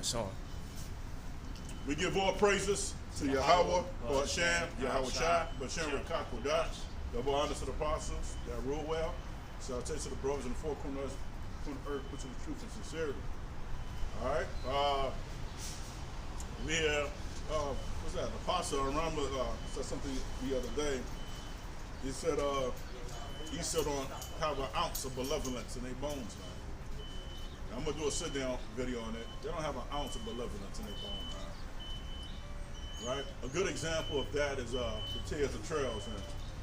It's on. We give all praises to Yahweh, or Hashem, Yahweh Shai, Bashem Rekak Kodash, double honors to the apostles that rule well. Salutations to the brothers in the four corners of the earth, which is the truth and sincerity. All right. What's that? Apostle Rama said something the other day. He said on have an ounce of benevolence in their bones, man. I'm gonna do a sit-down video on it. They don't have an ounce of benevolence in their bones, man. Right? A good example of that is the Tears of Trails, and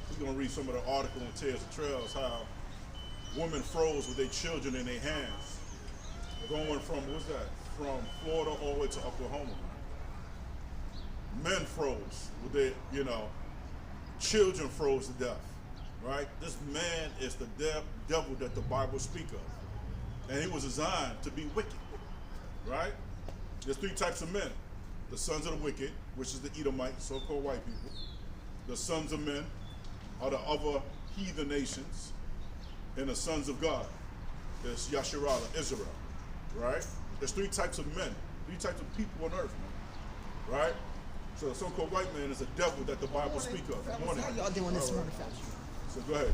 we're gonna read some of the article on Tears of Trails, how women froze with their children in their hands, going from from Florida all the way to Oklahoma, man. Men froze with their, children froze to death, right? This man is the devil that the Bible speaks of. And he was designed to be wicked, right? There's three types of men. The sons of the wicked, which is the Edomites, so-called white people. The sons of men are the other heathen nations. And the sons of God, there's Yasharala, Israel, right? There's three types of men, three types of people on earth, man, right? So the so-called white man is a devil that the Bible speaks of. Good morning. How y'all doing this morning, fellas? So go ahead.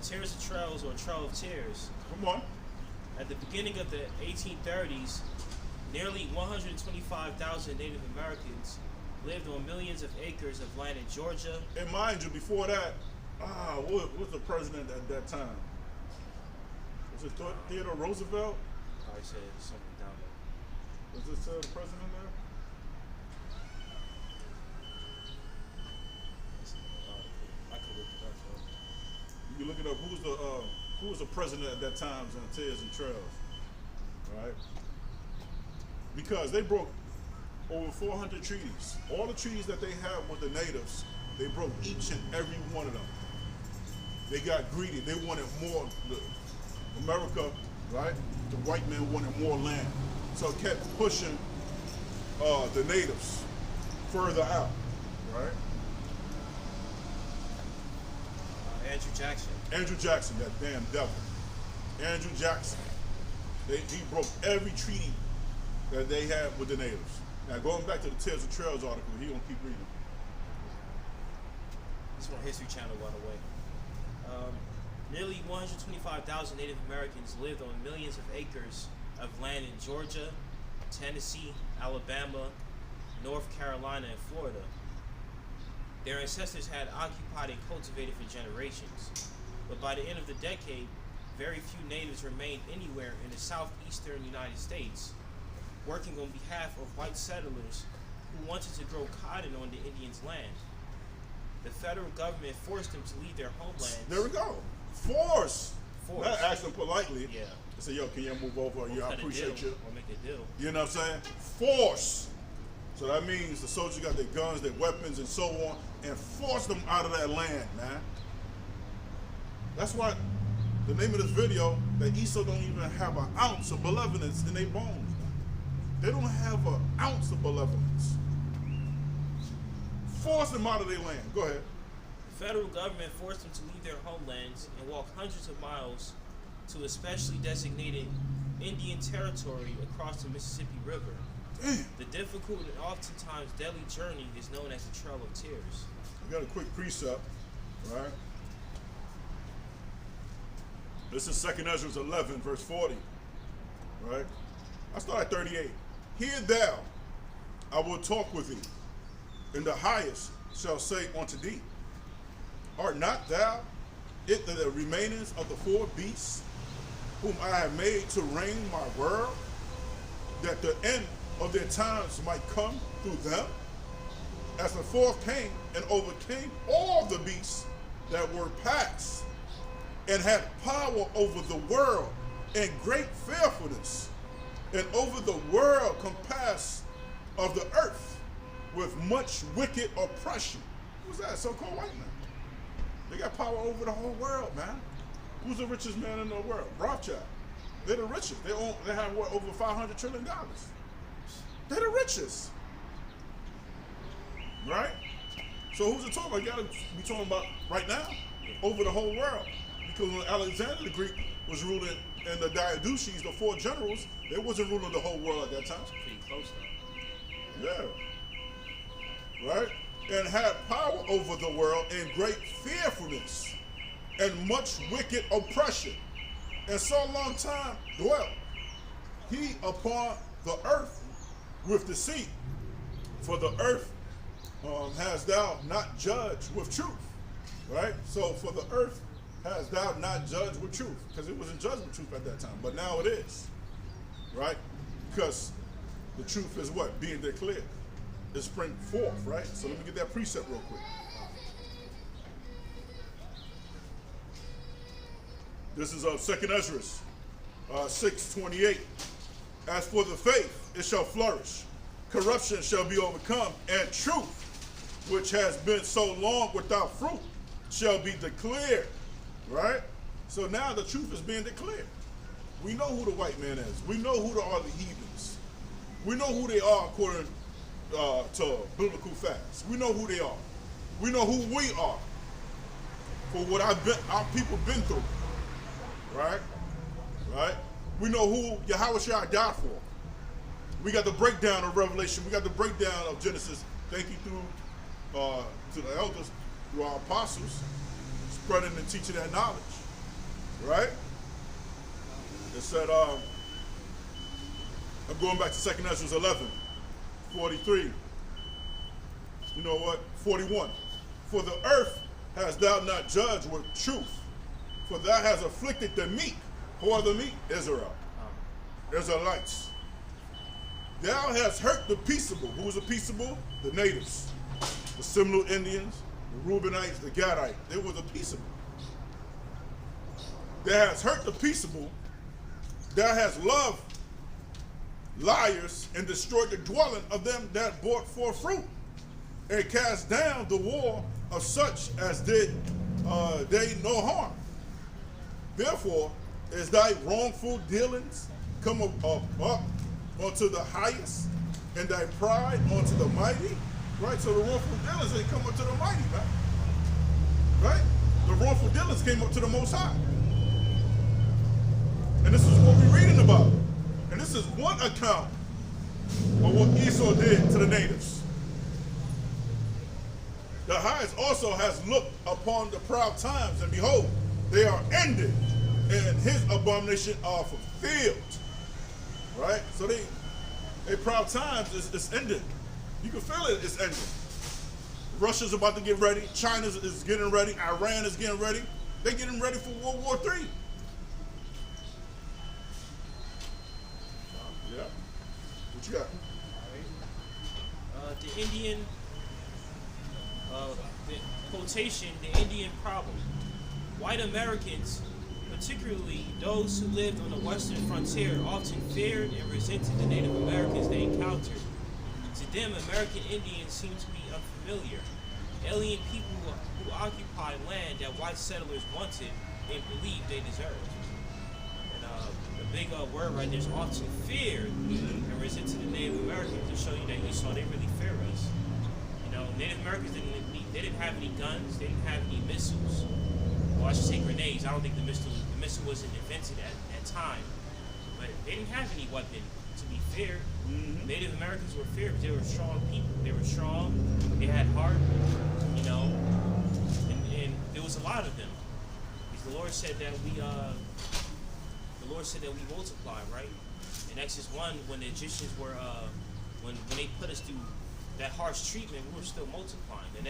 Tears of Trails, or Trail of Tears. Come on. At the beginning of the 1830s, nearly 125,000 Native Americans lived on millions of acres of land in Georgia. And mind you, before that, what was the president at that time? Was it Theodore Roosevelt? I said something down there. Was this the president there? I could look it up, though. You can look it up. Who was the president at that time on Tears and Trails? Right? Because they broke over 400 treaties. All the treaties that they had with the natives, they broke each and every one of them. They got greedy. They wanted more. America, right? The white man wanted more land. So it kept pushing the natives further out, right? Andrew Jackson. Andrew Jackson, that damn devil. Andrew Jackson. He broke every treaty that they had with the natives. Now going back to the Tears of Trails article, he gonna keep reading. This is from History Channel, by the way. Nearly 125,000 Native Americans lived on millions of acres of land in Georgia, Tennessee, Alabama, North Carolina, and Florida. Their ancestors had occupied and cultivated for generations. But by the end of the decade, very few natives remained anywhere in the southeastern United States, working on behalf of white settlers who wanted to grow cotton on the Indians' land. The federal government forced them to leave their homelands. There we go. Force. Not ask them politely. Yeah. They say, yo, can you move over? Yeah, I appreciate you. Or make a deal. You know what I'm saying? Force. So that means the soldiers got their guns, their weapons, and so on, and force them out of that land, man. That's why the name of this video, that Esau don't even have an ounce of benevolence in their bones. They don't have an ounce of benevolence. Force them out of their land. Go ahead. The federal government forced them to leave their homelands and walk hundreds of miles to a specially designated Indian territory across the Mississippi River. Damn. The difficult and oftentimes deadly journey is known as the Trail of Tears. I got a quick precept, right? This is 2 Ezra 11, verse 40, right? I start at 38. Hear thou, I will talk with thee, and the highest shall say unto thee, art not thou it the remainings of the four beasts, whom I have made to reign my world, that the end of their times might come through them? As the fourth came and overcame all the beasts that were past, and had power over the world and great fearfulness, and over the world compassed of the earth with much wicked oppression. Who's that? So-called white man. They got power over the whole world, man. Who's the richest man in the world? Rothschild. They're the richest. They have what, over $500 trillion. They're the richest. Right? So who's it talking about? You gotta be talking about right now, over the whole world. Because when Alexander the Greek was ruling and the Diaduchis, the four generals, they wasn't ruling the whole world at that time. Pretty close though. Yeah. Right? And had power over the world in great fearfulness and much wicked oppression. And so long time dwelt he upon the earth with deceit. For the earth has thou not judged with truth. Right? So for the earth has thou not judged with truth. Because it wasn't judged with truth at that time. But now it is. Right? Because the truth is what? Being declared. It spring forth, right? So let me get that precept real quick. This is 2nd Ezra 6:28. As for the faith, it shall flourish. Corruption shall be overcome, and truth, which has been so long without fruit, shall be declared. Right? So now the truth is being declared. We know who the white man is. We know who are the heathens. We know who they are according to biblical facts. We know who they are. We know who we are for what our people been through. Right? Right? We know who Yahushua died for. We got the breakdown of Revelation. We got the breakdown of Genesis. Thank you to the elders, through our apostles, spreading and teaching that knowledge. Right? It said, I'm going back to 2nd Ezra 11:43. You know what? 41. For the earth hast thou not judged with truth, for thou hast afflicted the meek. Who are the meek? Israel. Israelites. Thou hast hurt the peaceable. Who is the peaceable? The natives. The Seminole Indians, the Reubenites, the Gadites. They were the peaceable. Thou hast hurt the peaceable. Thou hast loved liars and destroyed the dwelling of them that brought forth fruit, and cast down the wall of such as did they no harm. Therefore is thy wrongful dealings come up onto the highest, and thy pride onto the mighty. Right? So the wrongful dealings ain't come up to the mighty, man. Right? The wrongful dealings came up to the Most High. And this is what we're reading about. And this is one account of what Esau did to the natives. The highest also has looked upon the proud times, and behold, they are ended, and his abomination are fulfilled. Right? So they proud times is ended. You can feel it, it's ending. Russia's about to get ready. China is getting ready. Iran is getting ready. They're getting ready for World War III. Yeah. What you got? All right. The Indian, the quotation, the Indian problem. White Americans, particularly those who lived on the western frontier, often feared and resented the Native Americans they encountered. To them, American Indians seemed to be unfamiliar, alien people who occupied land that white settlers wanted and believed they deserved. And the big word right there is often feared and resented the Native Americans, to show you that Esau, they really fear us. You know, Native Americans didn't have any guns, they didn't have any missiles. Well, I should say grenades. I don't think the missile wasn't invented at that time, but they didn't have any weapon to be feared. Native Americans were feared because they were strong people. They were strong. They had heart, you know, and there was a lot of them. Because the Lord said that we multiply, right? In Exodus 1, when the Egyptians were, when they put us through that harsh treatment, we were still multiplying. The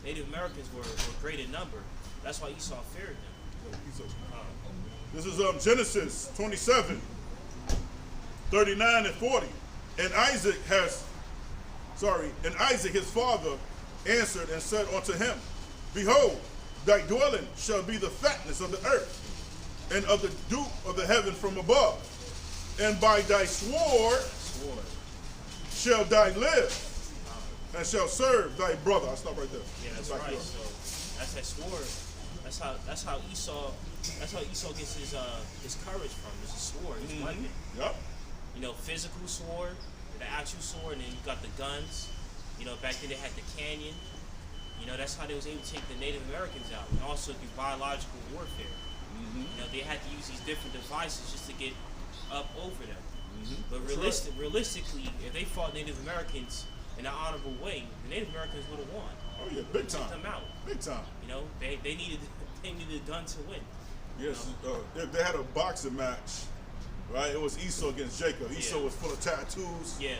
Native Americans were great in number. That's why Esau feared them. This is Genesis 27, 39 and 40. And Isaac his father answered and said unto him, Behold, thy dwelling shall be the fatness of the earth, and of the dew of the heaven from above. And by thy sword shall thou live, and shall serve thy brother. I'll stop right there. Yeah, that's right. So that's that sword. That's how Esau gets his courage from. It's a sword, his weapon. Yep. You know, physical sword, the actual sword, and then you got the guns. You know, back then they had the canyon. You know, that's how they was able to take the Native Americans out, and also through biological warfare. You know, they had to use these different devices just to get up over them. But That's right. realistically, if they fought Native Americans in an honorable way, the Native Americans would have won. Oh yeah, big Took time. them out. Big time. You know, they needed a gun to win. Yes, they had a boxing match, right? It was Esau against Jacob. Esau Yeah. was full of tattoos, Yeah.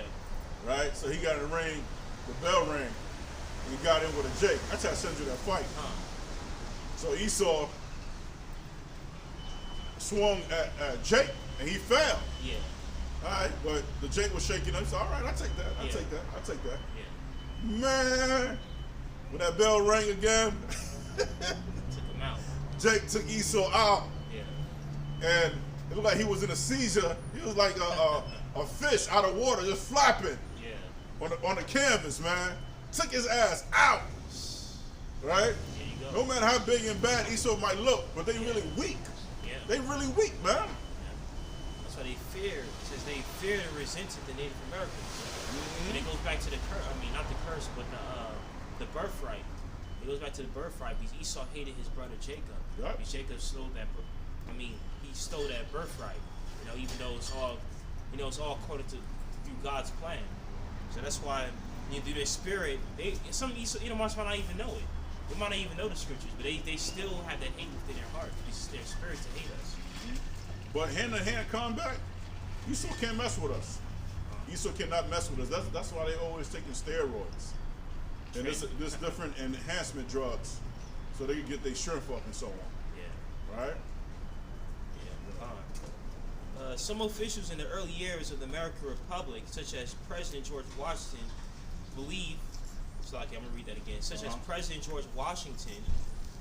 right? So he got in the ring, the bell rang, and he got in with a Jake. That's how I sent you that fight. So Esau swung at Jake, and he fell. Yeah. All right, but the Jake was shaking him. So all right, I'll take that. I'll Yeah. take that. I'll take that. Yeah. Man, when that bell rang again, Took them out. Jake took Esau out, Yeah. and it looked like he was in a seizure. He was like a fish out of water, just flapping Yeah. on the canvas, man. Took his ass out, right? There you go. No matter how big and bad Esau might look, but they really weak. Yeah. They really weak, man. That's why they feared. It says they feared and resented the Native Americans. And it goes back to the curse. I mean, not the curse, but the birthright. It goes back to the birthright because Esau hated his brother Jacob. Yep. Because Jacob stole that. He stole that birthright. You know, even though it's all, it's all according to through God's plan. So that's why, through their spirit, some Esau, might not even know it. They might not even know the scriptures, but they still have that hate within their heart. It's their spirit to hate us. But hand-to-hand combat, Esau can't mess with us. Esau cannot mess with us. That's why they always taking steroids and this different enhancement drugs, so they can get their strength up and so on. Yeah. Right? Yeah. Some officials in the early years of the American Republic, such as President George Washington, believed. I'm gonna read that again. Such as President George Washington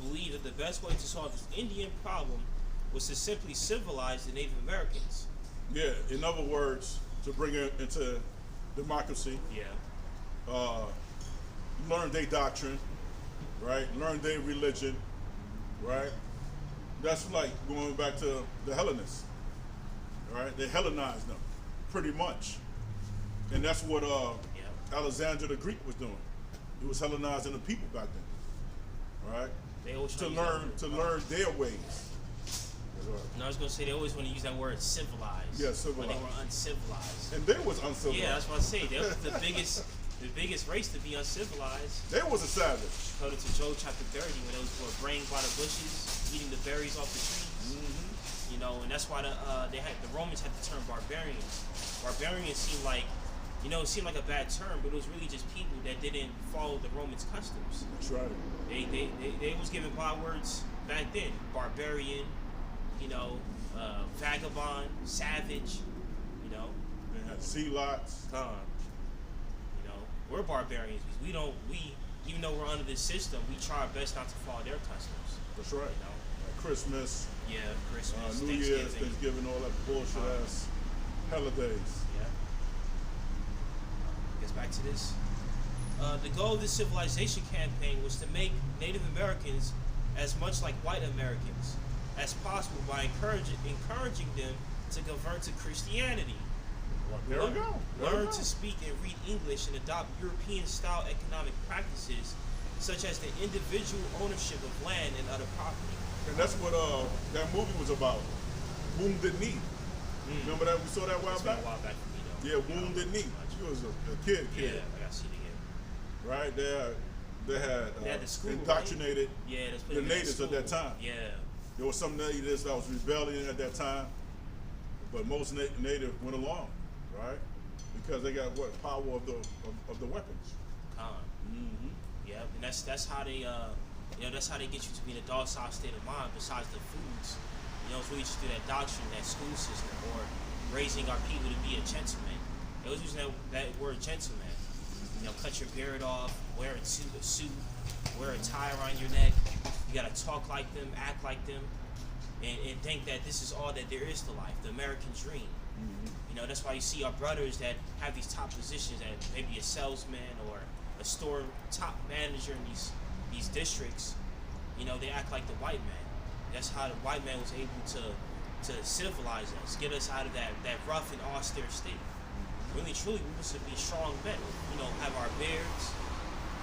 believed that the best way to solve this Indian problem was to simply civilize the Native Americans. Yeah. In other words, to bring it into democracy. Yeah. Learn their doctrine, right? Learn their religion, right? That's like going back to the Hellenists, right? They Hellenized them, pretty much, and that's what Alexander the Greek was doing. He was Hellenizing the people back then, right? They always To learn their ways. No, I was gonna say they always want to use that word civilized. Yeah, civilized. When they were uncivilized. And they was uncivilized. Yeah, that's what I say. They were the biggest race to be uncivilized. They was a savage. According to Job chapter 30, when those were brain by the bushes, eating the berries off the trees. And that's why the Romans had to turn barbarians. Barbarians seemed like, it seemed like a bad term, but it was really just people that didn't follow the Romans' customs. That's right. They was given bywords back then. Barbarian, vagabond, savage, They had zealots. We're barbarians because even though we're under this system, we try our best not to follow their customs. That's right. Like Christmas. Yeah, Christmas, New Year's, Thanksgiving, all that bullshit ass holidays. Yeah. Gets back to this. The goal of this civilization campaign was to make Native Americans as much like white Americans as possible by encouraging them to convert to Christianity. Well, there we go. Learn to speak and read English and adopt European-style economic practices, such as the individual ownership of land and other property. And that's what that movie was about. Wounded Knee. Remember that? We saw that a while It's back? been a while back for me, though. Yeah, Wounded Knee. She was a kid. Yeah, I gotta see it again. Right? They had the school, indoctrinated right? Yeah, that's the natives at that time. Yeah. There was some natives that was rebellion at that time, but most natives went along, right? Because they got power of the weapons. Yeah, and that's how they that's how they get you to be in a docile state of mind. Besides the foods, it's really just through that doctrine, that school system, or raising our people to be a gentleman. They was using that word gentleman. Cut your beard off, wear a suit, wear a tie around your neck. You gotta talk like them, act like them, and think that this is all that there is to life, the American dream. That's why you see our brothers that have these top positions, and maybe a salesman or a store top manager in these districts. They act like the white man. That's how the white man was able to civilize us, get us out of that rough and austere state. Really, truly, we supposed to be strong men. Have our beards,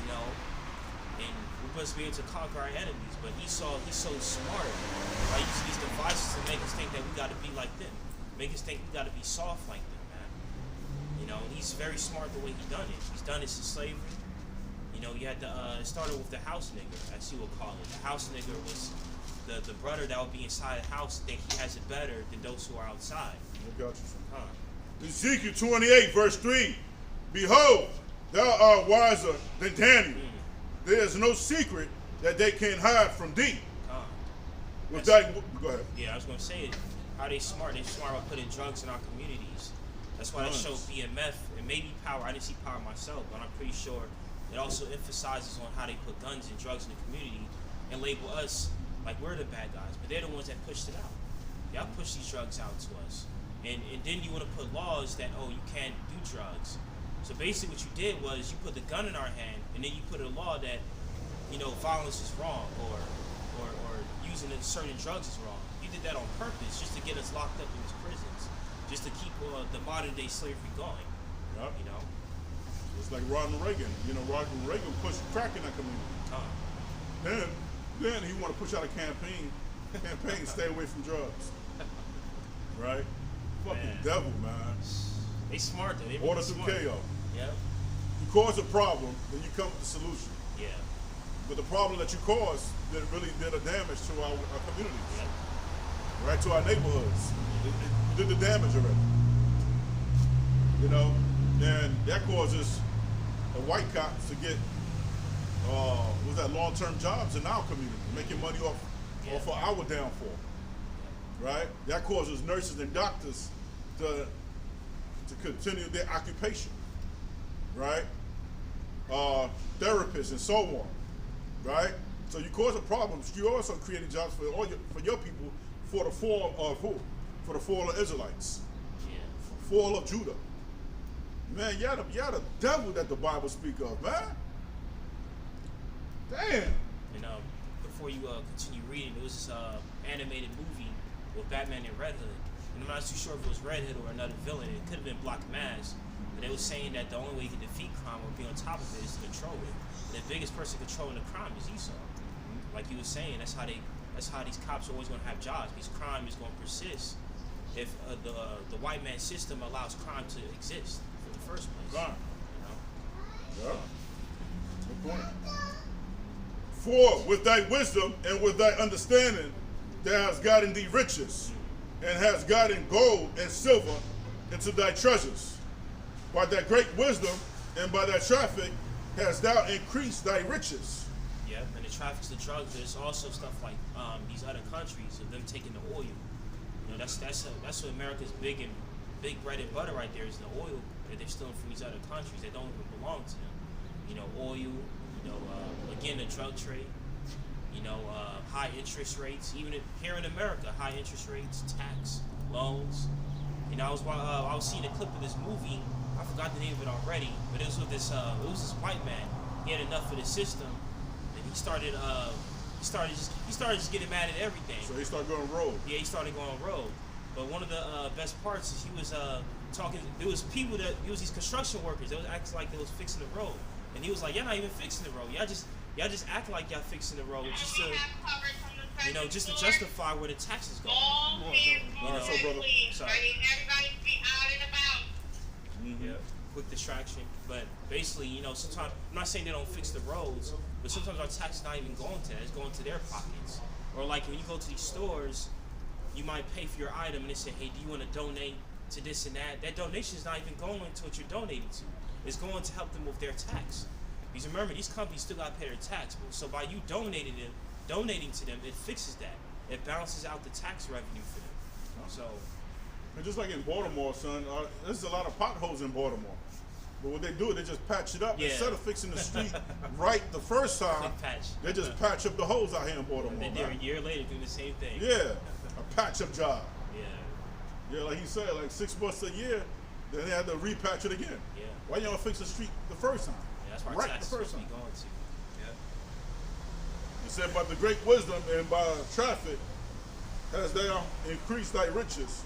and We must be able to conquer our enemies. But Esau, he's so smart by using these devices to make us think that we got to be like them, make us think we got to be soft like them, man. You know, he's very smart the way he done it. He's done this in slavery. You know, you had to it started with the house nigger, as you would call it. The house nigger was the brother that would be inside the house think he has it better than those who are outside. I got you. Ezekiel 28, verse 3. Behold, thou art wiser than Daniel. There is no secret that they can hide from thee. With that, go ahead. Yeah, I was going to say it. How they smart. They're smart about putting drugs in our communities. That's why that show BMF, and maybe Power. I didn't see Power myself, but I'm pretty sure it also emphasizes on how they put guns and drugs in the community and label us like we're the bad guys, but they're the ones that pushed it out. Y'all push these drugs out to us. And then you want to put laws that, oh, you can't do drugs. So basically what you did was you put the gun in our hand, and then you put a law that, you know, violence is wrong, or using certain drugs is wrong. You did that on purpose, just to get us locked up in these prisons, just to keep the modern day slavery going. Yep. You know? It's like Ronald Reagan. You know, Ronald Reagan pushed crack in that community. Then he want to push out a campaign stay away from drugs. Right? Fucking devil, man. They smart though. They Order really through smart. chaos. Yeah. You cause a problem, then you come with the solution. Yeah. But the problem that you caused that really did a damage to our communities. Yeah. Right, to our neighborhoods. It did the damage already. You know? And that causes the white cops to get long-term jobs in our community, making money off of our downfall. Right? That causes nurses and doctors to continue their occupation. Right? Therapists and so on. Right? So you cause a problem. You also creating jobs for your people for the fall of who? For the fall of Israelites. Yeah. Fall of Judah. Man, y'all the devil that the Bible speak of, man. Damn. And before you continue reading, there was this animated movie with Batman and Red Hood. And I'm not too sure if it was Red Hood or another villain. It could have been Black Mask. But they were saying that the only way you can defeat crime or be on top of it is to control it. And the biggest person controlling the crime is Esau. Like you were saying, that's how these cops are always going to have jobs, because crime is going to persist if the white man system allows crime to exist in the first place. Right. You know? Yeah. Good point. For with thy wisdom and with thy understanding, thou hast gotten thee riches, and hast gotten gold and silver into thy treasures. By thy great wisdom and by thy traffic hast thou increased thy riches. Yeah, and the traffic's the drugs. There's also stuff like these other countries of them taking the oil. You know, that's what America's big bread and butter right there, is the oil that they're stealing from these other countries that don't even belong to them. You know, oil. You know, again, the drug trade. You know, high interest rates. Even here in America, high interest rates, tax, loans. You know, I was seeing a clip of this movie. I forgot the name of it already, but it was with this white man. He had enough of the system, and he started just getting mad at everything. So he started going rogue. Yeah, he started going rogue. But one of the best parts is he was talking. There was these construction workers. They was acting like they was fixing the road, and he was like, "Y'all not even fixing the road. Y'all just act like y'all fixing the road just to, you know, just to justify where the taxes go." You know, so brother, sorry. Everybody be out and about. Yeah, quick distraction. But basically, you know, sometimes, I'm not saying they don't fix the roads, but sometimes our tax is not even going to that. It's going to their pockets. Or like when you go to these stores, you might pay for your item and they say, "Hey, do you want to donate to this and that?" That donation is not even going to what you're donating to. It's going to help them with their tax. Because remember, these companies still got to pay their tax. So by you donating to them, it fixes that. It balances out the tax revenue for them. So. And just like in Baltimore, son, there's a lot of potholes in Baltimore. But what they do, they just patch it up. Yeah. Instead of fixing the street right the first time, they just patch up the holes out here in Baltimore. And then they're a year later doing the same thing. Yeah, a patch-up job. Yeah. Yeah, like he said, like 6 months a year, then they had to repatch it again. Yeah. Why you don't fix the street the first time? Yeah, that's why right taxes the first time. be going to. Yeah. He said, by the great wisdom and by traffic has thou increased thy riches,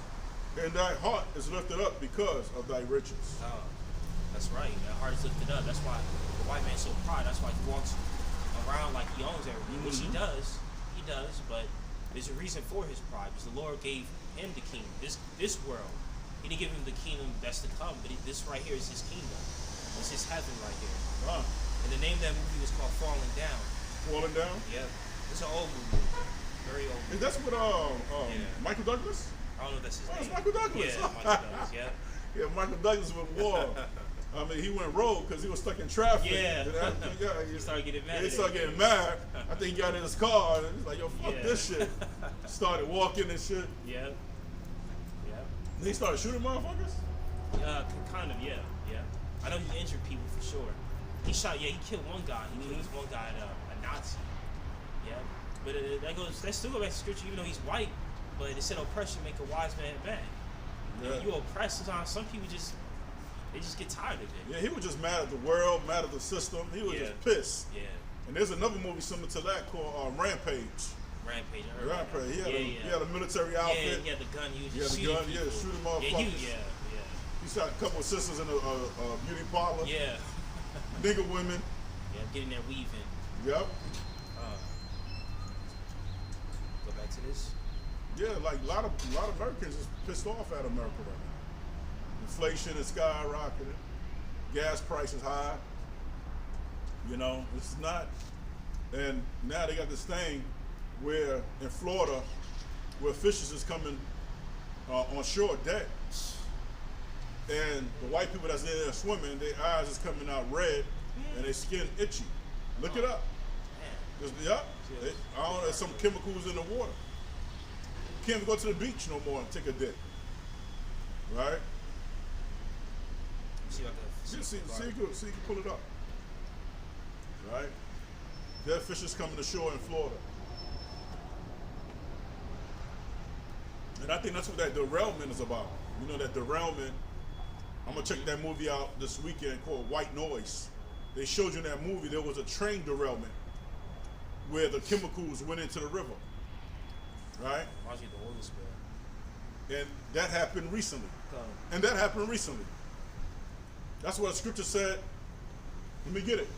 and thy heart is lifted up because of thy riches. Oh, that's right. That heart is lifted up. That's why the white man's so proud. That's why he walks on around like he owns everything, which he does. He does, but there's a reason for his pride. Because the Lord gave him the kingdom, this world. He didn't give him the kingdom that's to come, but this right here is his kingdom. It's his heaven right here. And the name of that movie was called Falling Down. Falling Down? Yeah. It's an old movie. Very old movie. Is that with Michael Douglas? I don't know if that's his name. It's Michael Douglas. Yeah, Michael Douglas, yeah. Yeah, Michael Douglas with War. I mean, he went rogue because he was stuck in traffic. Yeah. He started getting mad. He started getting mad. I think he got in his car and he's like, yo, fuck this shit. Started walking and shit. Yeah. Yeah. And he started shooting motherfuckers? Kind of, yeah. I know he injured people for sure. He killed one guy. He killed one guy, a Nazi. Yeah. But that still goes back to scripture, even though he's white, but it said oppression make a wise man mad. Yeah. You oppress, sometimes some people just get tired of it. Yeah, he was just mad at the world, mad at the system. He was just pissed. Yeah. And there's another movie similar to that called Rampage. Rampage, I heard Rampage. He had a military outfit. Yeah, he had the gun. He was He had the gun, shooting motherfuckers. Yeah. He shot a couple of sisters in a beauty parlor. Yeah. Nigga women. Yeah, getting their weave in. Yep. Go back to this. Yeah, like a lot of Americans is pissed off at America right now. Inflation is skyrocketing. Gas prices high. You know, it's not. And now they got this thing where in Florida, where fishes is coming on shore dead. And the white people that's in there swimming, their eyes is coming out red and their skin itchy. Look it up. I don't know, there's some chemicals in the water. Can't even go to the beach no more and take a dip. Right? See you can pull it up. Right? Dead fishes coming to shore in Florida. And I think that's what that derailment is about. You know, that derailment. I'm going to check that movie out this weekend called White Noise. They showed you in that movie there was a train derailment where the chemicals went into the river. Right? Reminds me of the oil spill. And that happened recently. That's what the scripture said. Let me get it.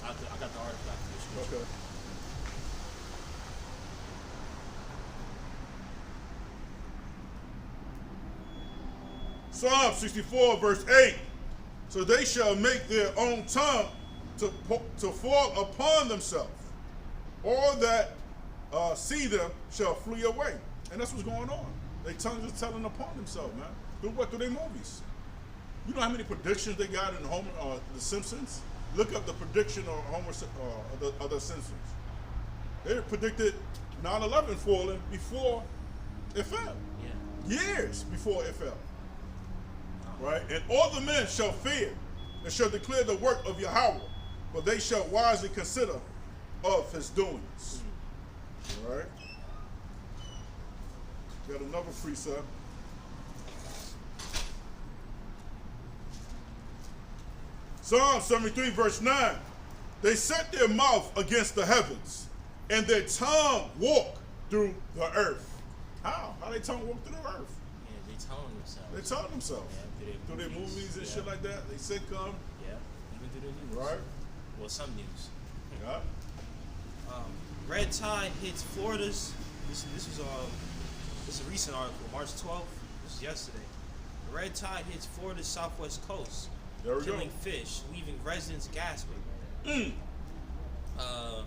I got the article after the scripture. Okay. Psalm 64, verse 8. So they shall make their own tongue to fall upon themselves. All that see them shall flee away. And that's what's going on. Their tongues is telling upon themselves, man. Through their movies. You know how many predictions they got in The Simpsons? Look up the prediction of the Simpsons. They predicted 9/11 falling before it fell. Yeah. Years before it fell. Right? And all the men shall fear and shall declare the work of Yahweh, but they shall wisely consider of his doings. All right? Got another precept. Psalm 73, verse 9. They set their mouth against the heavens, and their tongue walk through the earth. How? How they tongue walk through the earth? Yeah, they telling themselves. They telling themselves. Yeah, through their movies and shit like that. They sitcom. Yeah, even through the news. Right. Well, some news. Yeah. Red tide hits Florida's. This is a recent article, March 12th. This is yesterday. The red tide hits Florida's southwest coast, killing fish, leaving residents gasping. The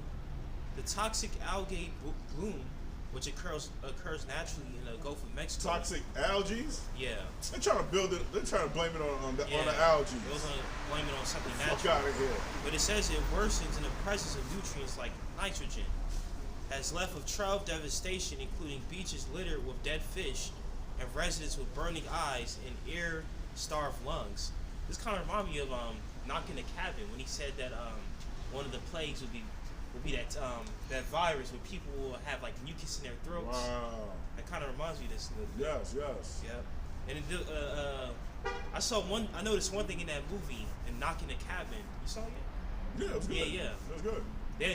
toxic algae bloom, which occurs naturally in the Gulf of Mexico. Toxic algae? Yeah. They're trying to build it. They're trying to blame it on the algae. They're going to blame it on something natural. Fuck out of here. But it says it worsens in the presence of nutrients like nitrogen. Has left of trail devastation, including beaches littered with dead fish and residents with burning eyes and air-starved lungs. This kind of reminds me of Knocking the Cabin when he said that one of the plagues would be that virus where people will have like mucus in their throats. Wow. That kind of reminds me of this. Yes. Yeah. And I noticed one thing in that movie, in Knocking the Cabin. You saw it? Yeah, it was good. Yeah. It was good.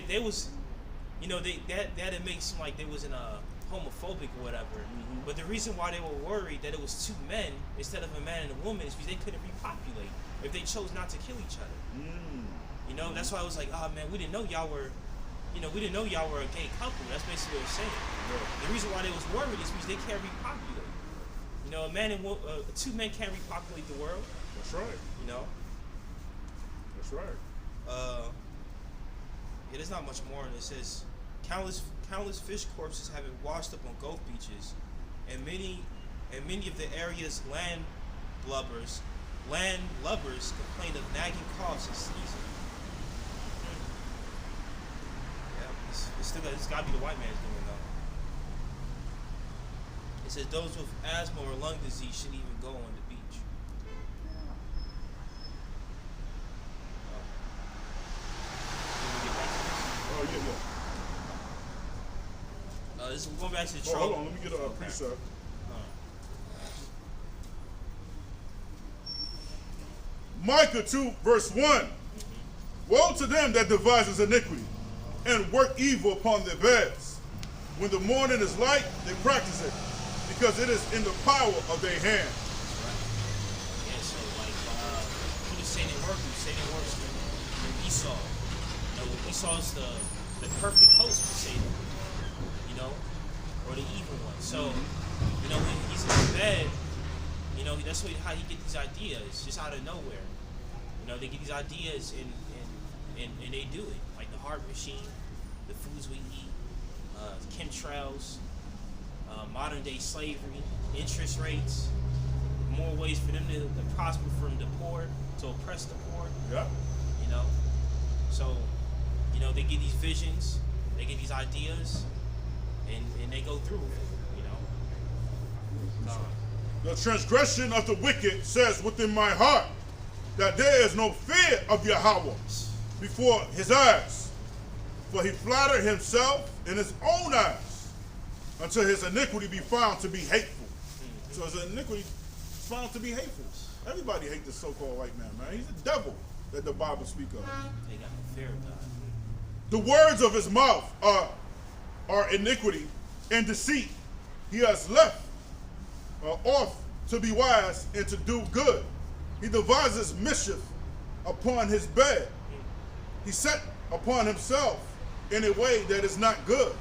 There was, that it makes seem like they wasn't homophobic or whatever. Mm-hmm. But the reason why they were worried that it was two men instead of a man and a woman is because they couldn't repopulate if they chose not to kill each other. You know, that's why I was like, oh man, we didn't know y'all were, we didn't know y'all were a gay couple. That's basically what they're saying. Yeah. The reason why they was worried is because they can't repopulate. You know, two men can't repopulate the world. That's right. You know. That's right. Yeah, there's not much more. And it says, countless fish corpses have been washed up on Gulf beaches, and many of the area's land lubbers complain of nagging coughs and sneezing. Yeah, it's got to be the white man's doing though. It says those with asthma or lung disease shouldn't even go on the beach. Oh, yeah. This is going back to the Oh, hold on, let me get a precept. Micah 2, verse 1. Woe to them that devises iniquity and work evil upon their beds. When the morning is light, they practice it, because it is in the power of their hand. Yeah, so like, who does Satan work with? Satan works with Esau. You know, Esau's the perfect host for Satan, or the evil one. So, when he's in his bed, that's how he get these ideas, just out of nowhere. They get these ideas and they do it. Like the heart machine, the foods we eat, chemtrails, modern day slavery, interest rates, more ways for them to prosper from the poor, to oppress the poor. Yeah. So, they get these visions, they get these ideas, and they go through with it, The transgression of the wicked says within my heart that there is no fear of Yahweh before his eyes. For he flattered himself in his own eyes until his iniquity be found to be hateful. So his iniquity is found to be hateful. Everybody hates this so-called white man, man. He's a devil that the Bible speaks of. They got no fear of God. The words of his mouth are iniquity and deceit. He has left off to be wise and to do good. He devises mischief upon his bed. He set upon himself in a way that is not good.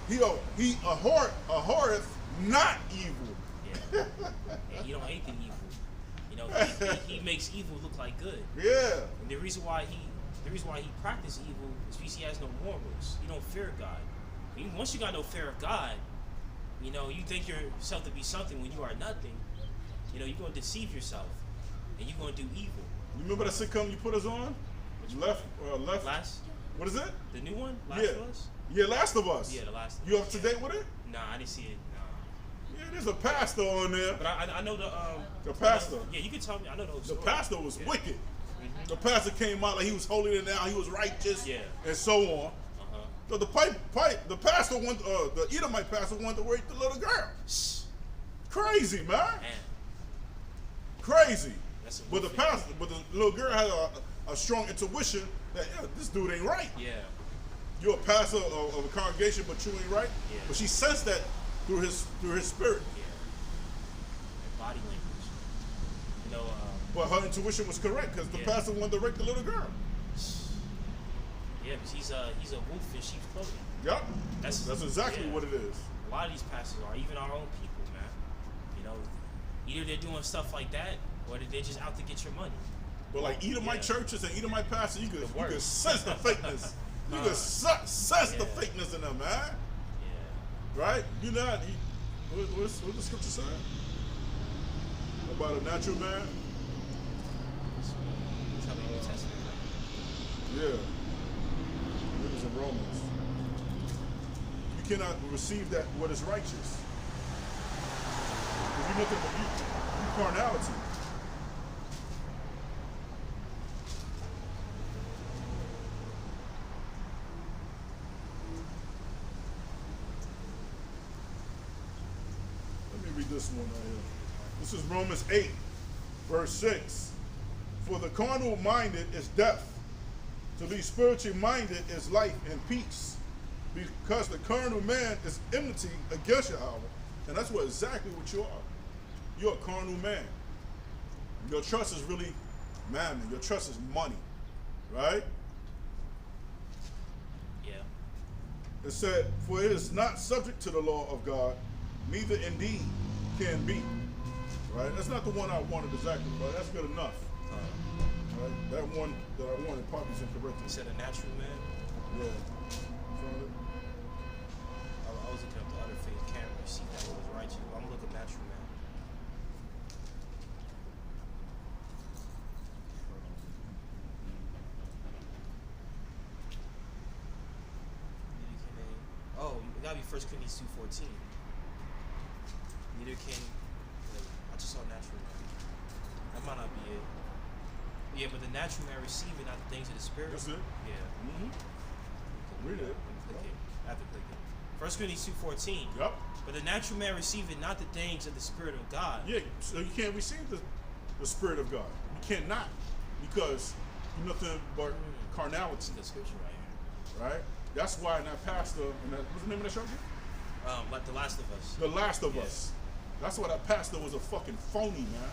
He abhorreth not evil. Yeah. Yeah, he don't hate the evil. He makes evil look like good. Yeah. And the reason why he practices evil is because he has no morals. He don't fear God. Once you got no fear of God, you think yourself to be something when you are nothing. You're going to deceive yourself, and you're going to do evil. You remember that sitcom you put us on? Left. Last. What is it? The new one? Last of Us? Yeah, Last of Us. Yeah, the Last. You up to date with it? Nah, I didn't see it. Nah. Yeah, there's a pastor on there. But I know the pastor. Yeah, you can tell me. I know the whole The story. pastor was wicked. Mm-hmm. The pastor came out like he was holier than thou. He was righteous. Yeah. And so on. So the pastor the Edomite pastor wanted to rape the little girl. Crazy, man. Crazy. But the little girl had a strong intuition that this dude ain't right. Yeah. You're a pastor of a congregation, but you ain't right. Yeah. But she sensed that through his spirit. Yeah. And body language. But her intuition was correct because the pastor wanted to rape the little girl. Yeah, because he's a wolf in sheep's clothing. Yep. That's exactly what it is. A lot of these pastors are, even our own people, man. Either they're doing stuff like that, or they're just out to get your money. But like Edomite churches and Edomite pastors, you could sense the fakeness. You could sense the fakeness in them, man. Yeah. Right? What's the scripture saying? About a natural man? Yeah. It was in Romans. You cannot receive that what is righteous. If you look at you carnality. Let me read this one right here. This is Romans 8, verse 6. For the carnal minded is death. To be spiritually minded is life and peace. Because the carnal man is enmity against Yahweh. And that's exactly what you are. You're a carnal man. Your trust is really mammon. Your trust is money. Right? Yeah. It said, for it is not subject to the law of God, neither indeed can be. Right? That's not the one I wanted exactly, but that's good enough. Right? That one that I wanted probably is incorrect. You said a natural man? Yeah. I was looking up the other faith camera to see that was righteous. I'm looking natural man. Oh, it gotta be 1 Corinthians 2:14. Neither can. I just saw natural man. That might not be it. Yeah, but the natural man receiving not the things of the spirit. That's it. Yeah. Read it. Let me click it. I have to click it. 1 Corinthians 2:14. Yep. But the natural man receiving not the things of the spirit of God. Yeah, so you can't receive the Spirit of God. You cannot, because you're nothing but carnality. That's a good scripture right here. Right? That's why in that pastor, what's the name of that show? Like The Last of Us. The Last of Us. That's why that pastor was a fucking phony, man.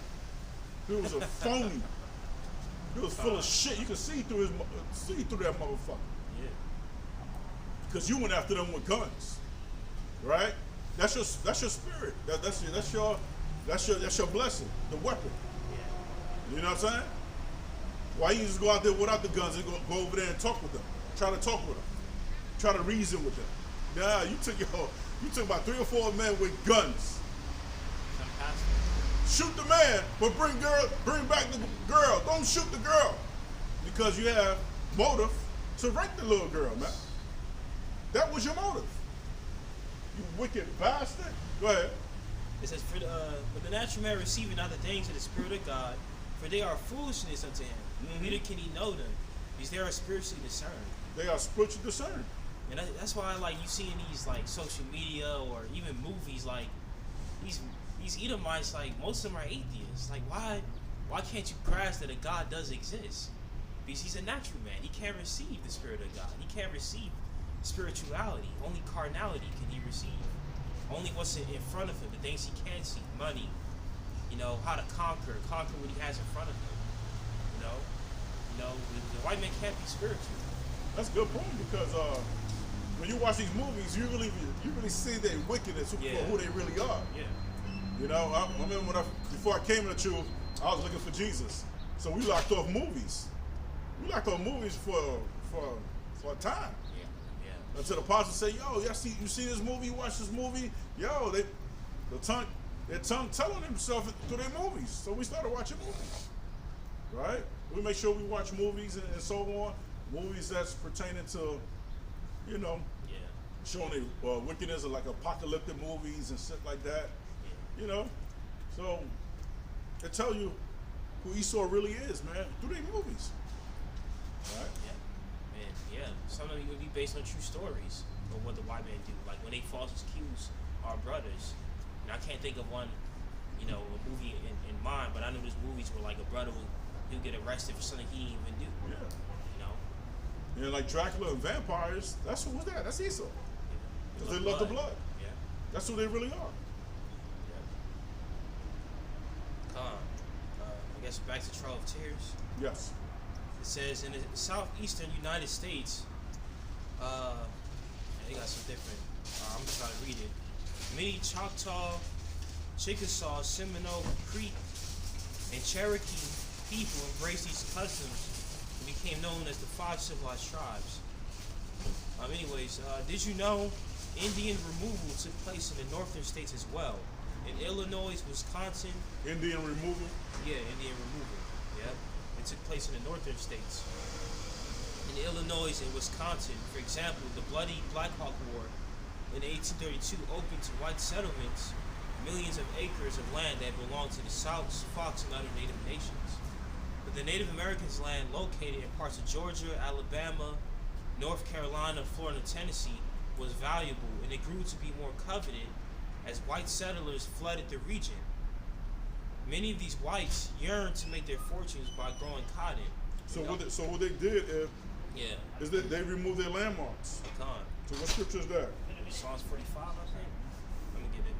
He was a phony. He was full of shit. You could see through that motherfucker. Yeah. Because you went after them with guns, right? That's your spirit. That's your blessing, the weapon. Yeah. You know what I'm saying? Why you just go out there without the guns and go over there and talk with them? Try to talk with them. Try to reason with them. Nah, you took about 3 or 4 men with guns. Some pastor. Shoot the man, but bring back the girl. Don't shoot the girl, because you have motive to rape the little girl, man. That was your motive. You wicked bastard. Go ahead. It says, but the natural man receiving not the things of the Spirit of God, for they are foolishness unto him. Neither can he know them, because they are spiritually discerned. They are spiritually discerned. And that's why, like, you see in these, like, social media or even movies, like, these Edomites, like, most of them are atheists. Like, why can't you grasp that a God does exist? Because he's a natural man. He can't receive the Spirit of God. He can't receive spirituality. Only carnality can he receive. Only what's in front of him, the things he can see, money, how to conquer what he has in front of him. The white man can't be spiritual. That's a good point, because when you watch these movies, you really see their wickedness for who they really are. Yeah. I remember before I came to the truth, I was looking for Jesus. So we locked off movies. We locked off movies for a time. Yeah. Until the pastor say, yo, you see this movie, you watch this movie? Yo, their tongue telling themselves through their movies. So we started watching movies. Right? We make sure we watch movies and so on. Movies that's pertaining to, showing the wickedness of, like, apocalyptic movies and shit like that. Yeah. So it tell you who Esau really is, man, through their movies. Right? Yeah. Man, yeah. Some of it would be based on true stories of what the white men do. Like when they falsely accuse our brothers. And I can't think of one, a movie in mind, but I know there's movies where, like, a brother he'll get arrested for something he didn't even do. Yeah. Yeah, like Dracula and vampires, who's that? That's Esau. Because they love the blood. Yeah. That's who they really are. Yeah. I guess back to Trail of Tears. Yes. It says in the southeastern United States, they got some different, I'm just trying to read it. Many Choctaw, Chickasaw, Seminole, Creek, and Cherokee people embraced these customs and became known as the 5 civilized tribes. Did you know Indian removal took place in the northern states as well? In Illinois, Wisconsin. Indian removal? Yeah, Indian removal. Yeah. It took place in the northern states. In Illinois and Wisconsin, for example, the bloody Black Hawk War in 1832 opened to white settlements millions of acres of land that belonged to the South, Fox, and other Native nations. But the Native Americans' land located in parts of Georgia, Alabama, North Carolina, Florida, and Tennessee was valuable, and it grew to be more coveted as white settlers flooded the region. Many of these whites yearned to make their fortunes by growing cotton. So what they did is that they removed their landmarks. So what scripture is that? Psalms 45, I think. Let me get it.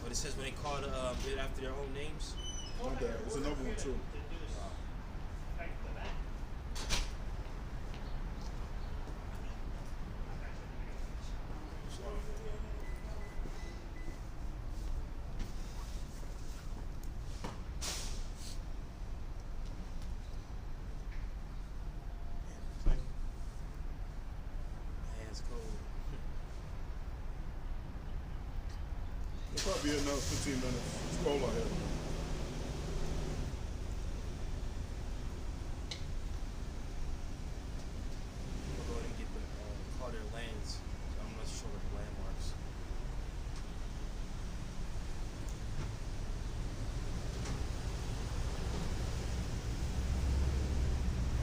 But it says when they called it after their own names. Not that. It's another one too. Probably another 15 minutes. Scroll ahead. We'll go ahead and get the Carter lands. I'm not sure what the landmarks.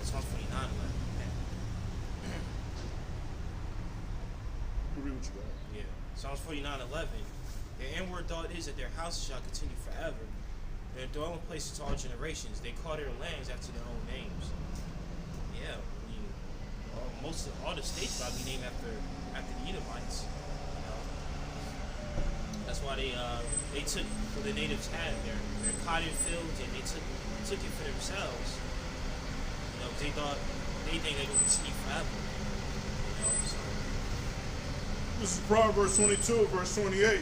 That's 149 left. Read what you got. Yeah. Psalms 49:11. Their inward thought is that their houses shall continue forever. Their dwelling places to all generations. They call their lands after their own names. Yeah, I mean, all the states about to be named after the Edomites. You know, that's why they took what the natives had their cotton fields and they took it for themselves. You know, they think they would continue forever. You know, so. This is Proverbs 22, verse 28.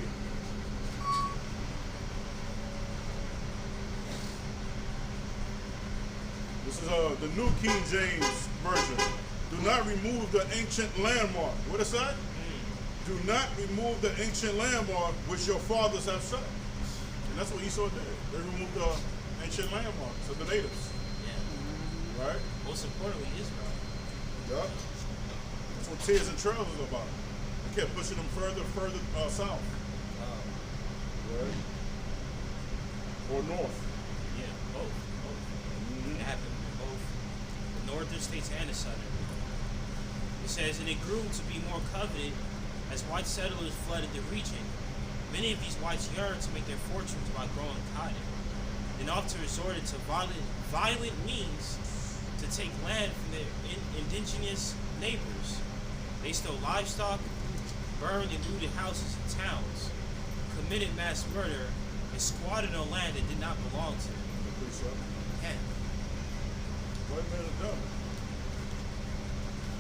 This is the New King James Version. Do not remove the ancient landmark. What is that? Do not remove the ancient landmark which your fathers have set. And that's what Esau did. They removed the ancient landmarks of the natives. Yeah. Right? Most importantly, Israel. Yup. That's what Tears and Trails is about. They kept pushing them further south. Right? Or north. Yeah, both. Mm-hmm. It happened in both the northern states and the southern. It says, and it grew to be more coveted as white settlers flooded the region. Many of these whites yearned to make their fortunes by growing cotton, and often resorted to violent means to take land from their indigenous neighbors. They stole livestock, burned and looted houses and towns, committed mass murder, and squatted on land that did not belong to them. Yeah. White men are dumb.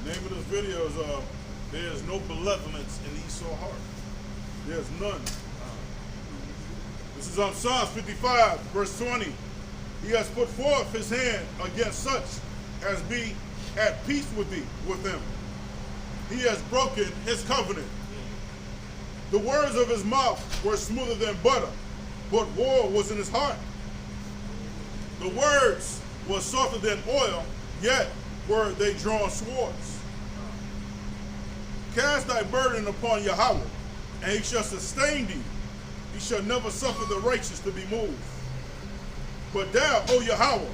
Name of this video is there is no benevolence in Esau's heart. There's none. This is on Psalms 55, verse 20. He has put forth his hand against such as be at peace with thee, with him. He has broken his covenant. The words of his mouth were smoother than butter, but war was in his heart. The words were softer than oil, yet were they drawn swords. Cast thy burden upon Yahweh, and he shall sustain thee. He shall never suffer the righteous to be moved. But thou, O Yahweh,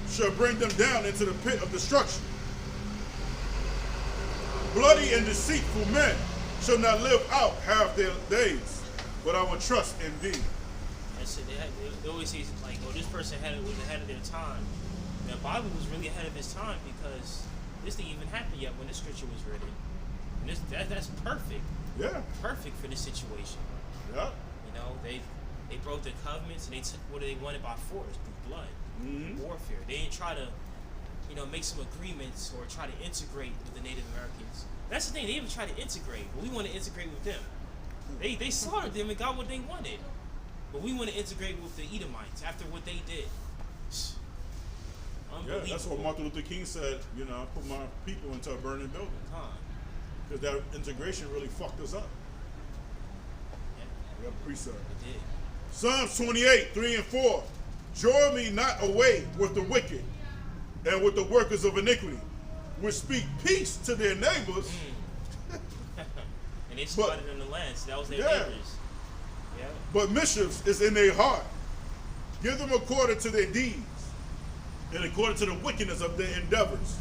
shall bring them down into the pit of destruction. Bloody and deceitful men shall not live out half their days, but I will trust in thee. That's it. They always say like, "Oh, this person was ahead of their time." The Bible was really ahead of his time because this didn't even happen yet when the scripture was written. And that's perfect. Yeah. Perfect for this situation. Yeah. You know, they broke the covenants and they took what they wanted by force, through blood, warfare. They didn't try to, make some agreements or try to integrate with the Native Americans. That's the thing. They even try to integrate, but we want to integrate with them. They slaughtered them and got what they wanted, but we want to integrate with the Edomites after what they did. Yeah, that's what Martin Luther King said. I put my people into a burning building. Because that integration really fucked us up. Yeah. We have a precept. It did. Psalms 28, 3 and 4. Draw me not away with the wicked and with the workers of iniquity, which speak peace to their neighbors. And they squatted in the land, so that was their neighbors. Yeah. But mischief is in their heart. Give them according to their deeds and according to the wickedness of their endeavors.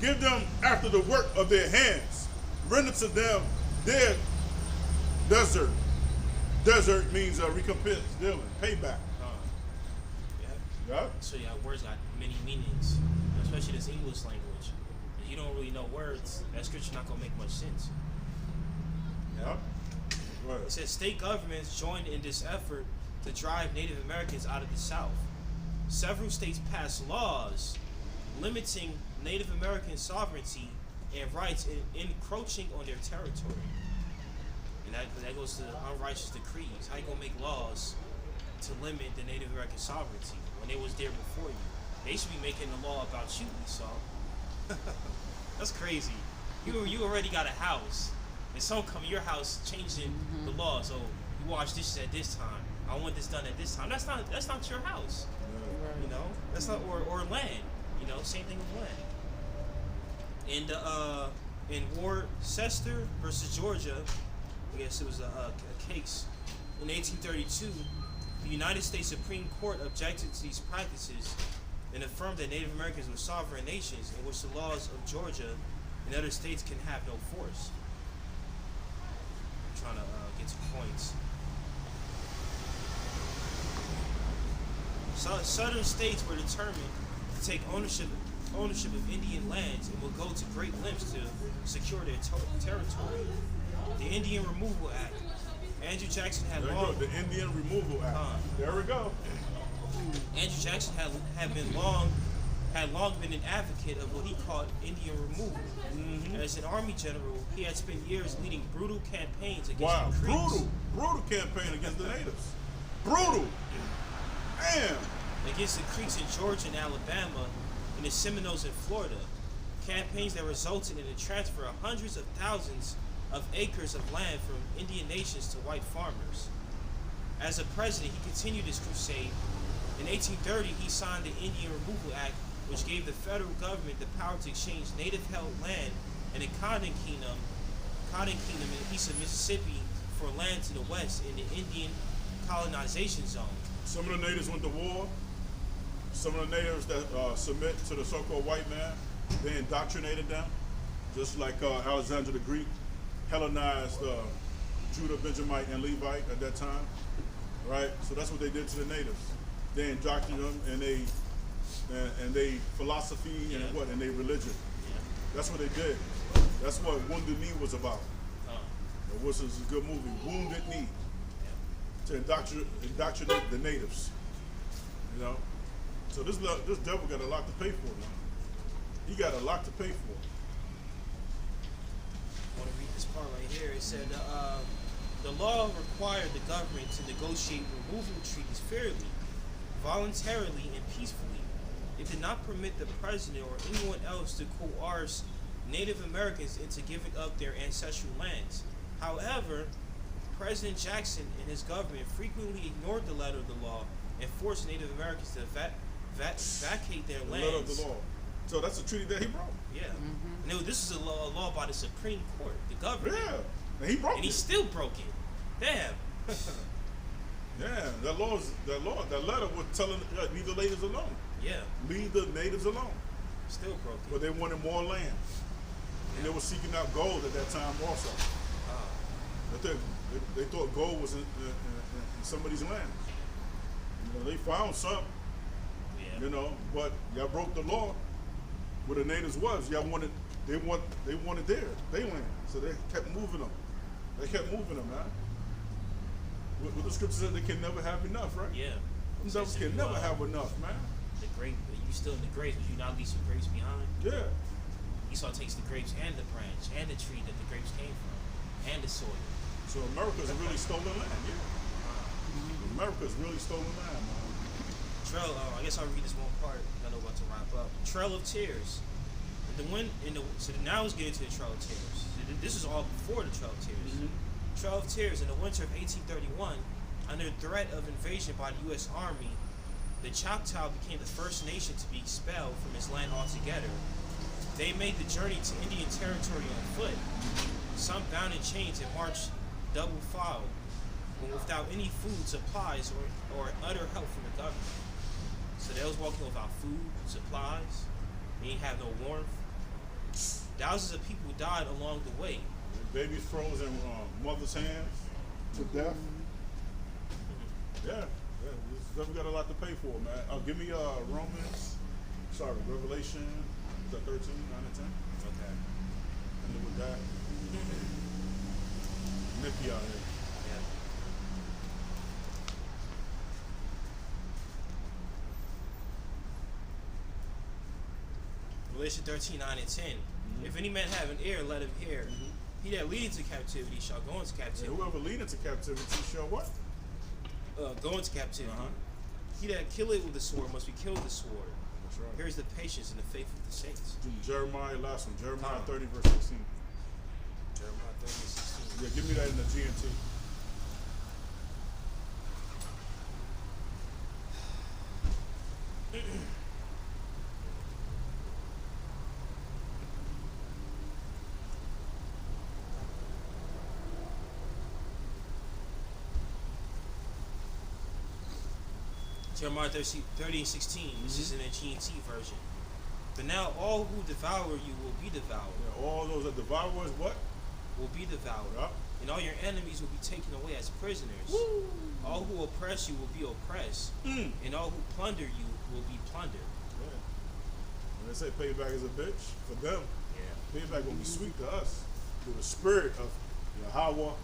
Give them after the work of their hands. Render to them their desert. Desert means recompense, dealing, payback. Yeah. So words got many meanings, especially this English language. If you don't really know words, that scripture not gonna make much sense. Yeah. Right. It says state governments joined in this effort to drive Native Americans out of the South. Several states passed laws limiting Native American sovereignty and rights and encroaching on their territory. And that goes to unrighteous decrees. How you gonna make laws to limit the Native American sovereignty when they was there before you? They should be making the law about you, Esau. That's crazy. You already got a house, and some come to your house changing the law. So You wash dishes at this time. I want this done at this time. That's not your house. Yeah. You know, that's not or land. You know, same thing with land. In Worcester versus Georgia, I guess it was a case in 1832. The United States Supreme Court objected to these practices and affirmed that Native Americans were sovereign nations in which the laws of Georgia and other states can have no force. I'm trying to get to points. Southern states were determined to take ownership of Indian lands and will go to great lengths to secure their territory. The Indian Removal Act. Andrew Jackson had There you long. go, the Indian Removal Act. There we go. Andrew Jackson had long been an advocate of what he called Indian removal. As an army general, he had spent years leading brutal campaigns against the Creeks. Brutal campaign against the natives. Brutal. Damn. Against the Creeks in Georgia and Alabama, and the Seminoles in Florida. Campaigns that resulted in the transfer of hundreds of thousands of acres of land from Indian nations to white farmers. As a president, he continued his crusade. In 1830, he signed the Indian Removal Act, which gave the federal government the power to exchange native-held land in the Cotton Kingdom in the east of Mississippi for land to the west in the Indian colonization zone. Some of the natives went to war. Some of the natives that submit to the so-called white man, they indoctrinated them, just like Alexander the Greek Hellenized Judah, Benjamite, and Levite at that time, right? So that's what they did to the natives. They indoctrinated them and they philosophy and and their religion. That's what they did. That's what Wounded Knee was about. Which is a good movie, Wounded Knee. To indoctrinate the natives, you know. So this devil got a lot to pay for, man. He got a lot to pay for. I want to read this part right here. It said, the law required the government to negotiate removal treaties fairly, voluntarily, and peacefully. It did not permit the president or anyone else to coerce Native Americans into giving up their ancestral lands. However, President Jackson and his government frequently ignored the letter of the law and forced Native Americans to vacate their lands. The letter of the law. So that's a treaty that he broke. Yeah. No, this is a law by the Supreme Court, the government. Yeah. And he broke And he it. still broke it. Damn. Yeah, that letter was telling leave the natives alone. Yeah. Leave the natives alone. Still broke it. But they wanted more land. And they were seeking out gold at that time also. They thought gold was in some of these lands. You know, they found some. Yeah. You know, but y'all broke the law where the natives was. Y'all wanted they wanted their land. So they kept moving them. They kept moving them, man. What the scripture said, they can never have enough, right? Yeah. Them devils can never have enough, man. The grape, you still in the grapes, but you not leave some grapes behind? Yeah. Esau takes the grapes and the branch and the tree that the grapes came from and the soil. So America's a really stolen land, yeah. America's really stolen land, man. Trail, I guess I'll read this one part. I know about to wrap up. Trail of Tears. So now let's get into the Trail of Tears. This is all before the Trail of Tears. Trail of Tears. In the winter of 1831, under threat of invasion by the U.S. Army, the Choctaw became the first nation to be expelled from its land altogether. They made the journey to Indian territory on foot. Some bound in chains and marched double file, without any food supplies or utter help from the government. So they was walking without food, supplies. They didn't have no warmth. Thousands of people died along the way. Babies froze in mother's hands to death. Yeah, this devil got a lot to pay for, man. Give me Revelation 13, 9 and 10. Okay. And with that, Nicky out here. Yeah. Revelation 13, 9 and 10. If any man have an ear, let him hear. He that leadeth to captivity shall go into captivity. And whoever lead into captivity shall what? Go into captivity. He that killeth with the sword must be killed with the sword. That's right. Here's the patience and the faith of the saints. Jeremiah, last one. Jeremiah 30, verse 16. Jeremiah 30, 16. Yeah, give me that in the GNT. Jeremiah 30:16. This is in the GNT version. But now all who devour you will be devoured. Yeah, all those that devour us, what? Will be devoured. Yup. And all your enemies will be taken away as prisoners. Woo. All who oppress you will be oppressed. And all who plunder you will be plundered. Yeah. When they say payback is a bitch, for them, payback will be sweet to us through the spirit of Yahweh or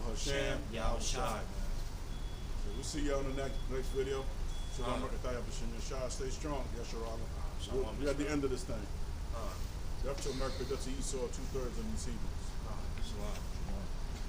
Hashem Yahushai. So we'll see y'all in the next video. Shalom, Shah. Stay strong. Yes, Shalom. we're at the end of this thing. Up to America, that's Esau, 2/3 of these heathens. Shalom.